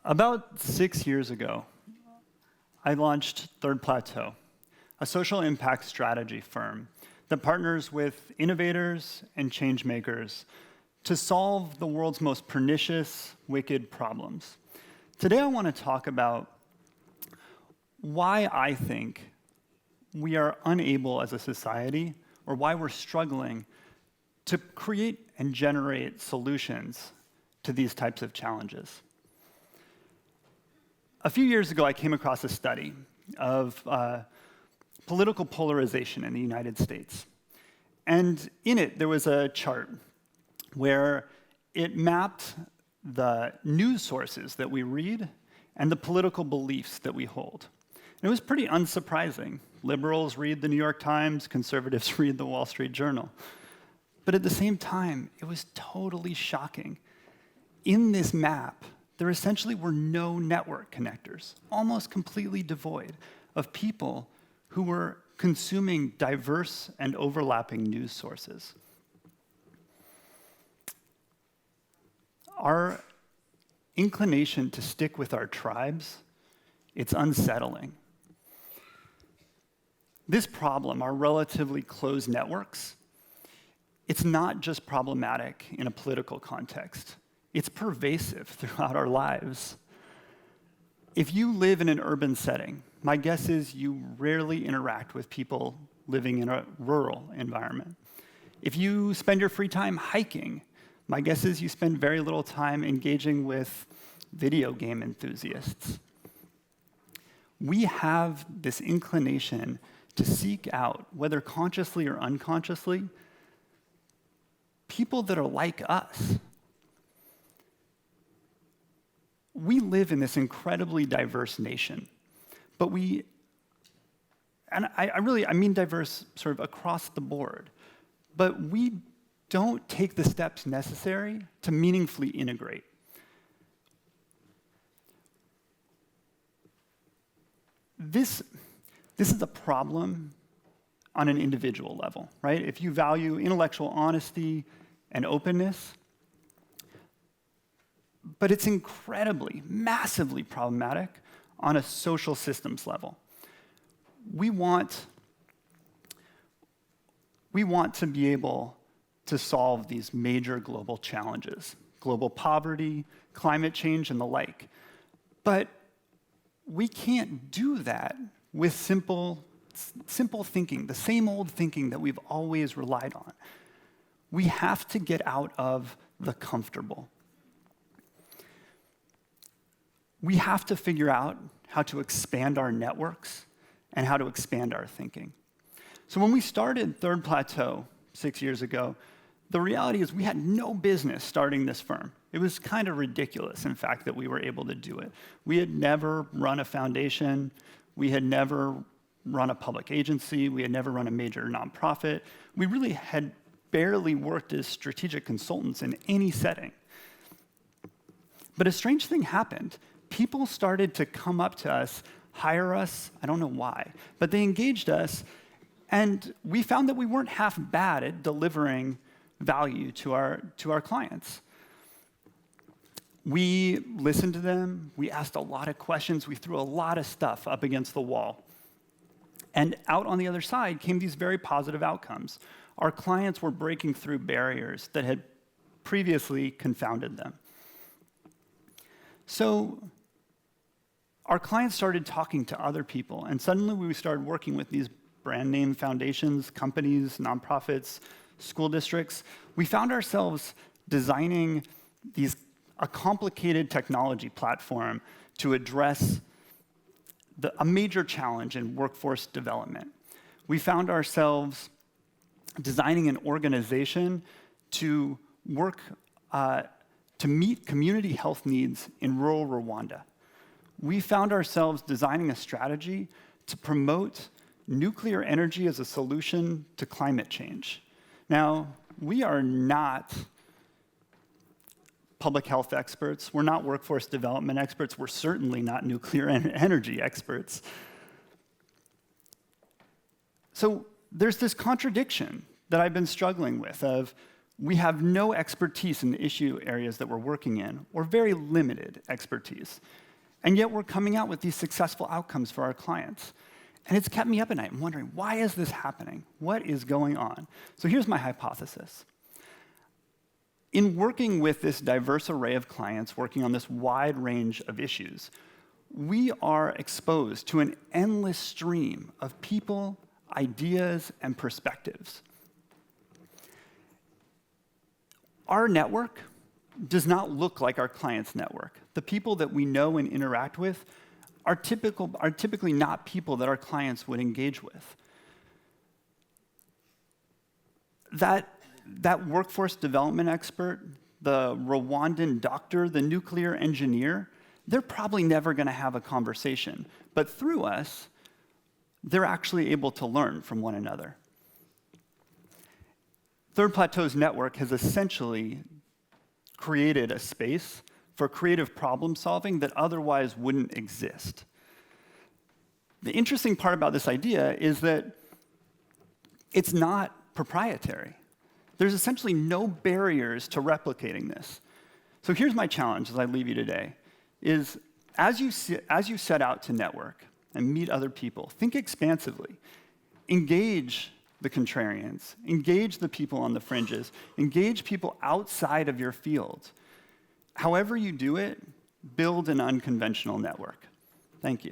About 6 years ago, I launched Third Plateau, a social impact strategy firm that partners with innovators and change makers to solve the world's most pernicious, wicked problems. Today I want to talk about why I think we are unable as a society, or why we're struggling to create and generate solutions to these types of challenges. A few years ago, I came across a study of political polarization in the United States. And in it, there was a chart where it mapped the news sources that we read and the political beliefs that we hold. And it was pretty unsurprising. Liberals read the New York Times, conservatives read the Wall Street Journal. But at the same time, it was totally shocking. In this map, there essentially were no network connectors, almost completely devoid of people who were consuming diverse and overlapping news sources. Our inclination to stick with our tribes, it's unsettling. This problem, our relatively closed networks, it's not just problematic in a political context. It's pervasive throughout our lives. If you live in an urban setting, my guess is you rarely interact with people living in a rural environment. If you spend your free time hiking, my guess is you spend very little time engaging with video game enthusiasts. We have this inclination to seek out, whether consciously or unconsciously, people that are like us. We live in this incredibly diverse nation, but I mean diverse sort of across the board, but we don't take the steps necessary to meaningfully integrate. This is a problem on an individual level, right? If you value intellectual honesty and openness, but it's incredibly, massively problematic on a social systems level. We want to be able to solve these major global challenges, global poverty, climate change, and the like. But we can't do that with simple thinking, the same old thinking that we've always relied on. We have to get out of the comfortable. We have to figure out how to expand our networks and how to expand our thinking. So when we started Third Plateau 6 years ago, the reality is we had no business starting this firm. It was kind of ridiculous, in fact, that we were able to do it. We had never run a foundation. We had never run a public agency. We had never run a major nonprofit. We really had barely worked as strategic consultants in any setting. But a strange thing happened. People started to come up to us, hire us, I don't know why, but they engaged us, and we found that we weren't half bad at delivering value to our clients. We listened to them, we asked a lot of questions, we threw a lot of stuff up against the wall. And out on the other side came these very positive outcomes. Our clients were breaking through barriers that had previously confounded them. So our clients started talking to other people, and suddenly we started working with these brand name foundations, companies, nonprofits, school districts. We found ourselves designing a complicated technology platform to address a major challenge in workforce development. We found ourselves designing an organization to work to meet community health needs in rural Rwanda. We found ourselves designing a strategy to promote nuclear energy as a solution to climate change. Now, we are not public health experts. We're not workforce development experts. We're certainly not nuclear energy experts. So there's this contradiction that I've been struggling with of We have no expertise in the issue areas that we're working in, or very limited expertise. And yet we're coming out with these successful outcomes for our clients. And it's kept me up at night. I'm wondering, why is this happening? What is going on? So here's my hypothesis. In working with this diverse array of clients, working on this wide range of issues, we are exposed to an endless stream of people, ideas, and perspectives. Our network does not look like our client's network. The people that we know and interact with are typically not people that our clients would engage with. That workforce development expert, the Rwandan doctor, the nuclear engineer, they're probably never going to have a conversation. But through us, they're actually able to learn from one another. Third Plateau's network has essentially created a space for creative problem solving that otherwise wouldn't exist. The interesting part about this idea is that it's not proprietary. There's essentially no barriers to replicating this. So here's my challenge as I leave you today, is as you set out to network and meet other people, think expansively. Engage the contrarians, engage the people on the fringes, engage people outside of your field. However you do it, build an unconventional network. Thank you.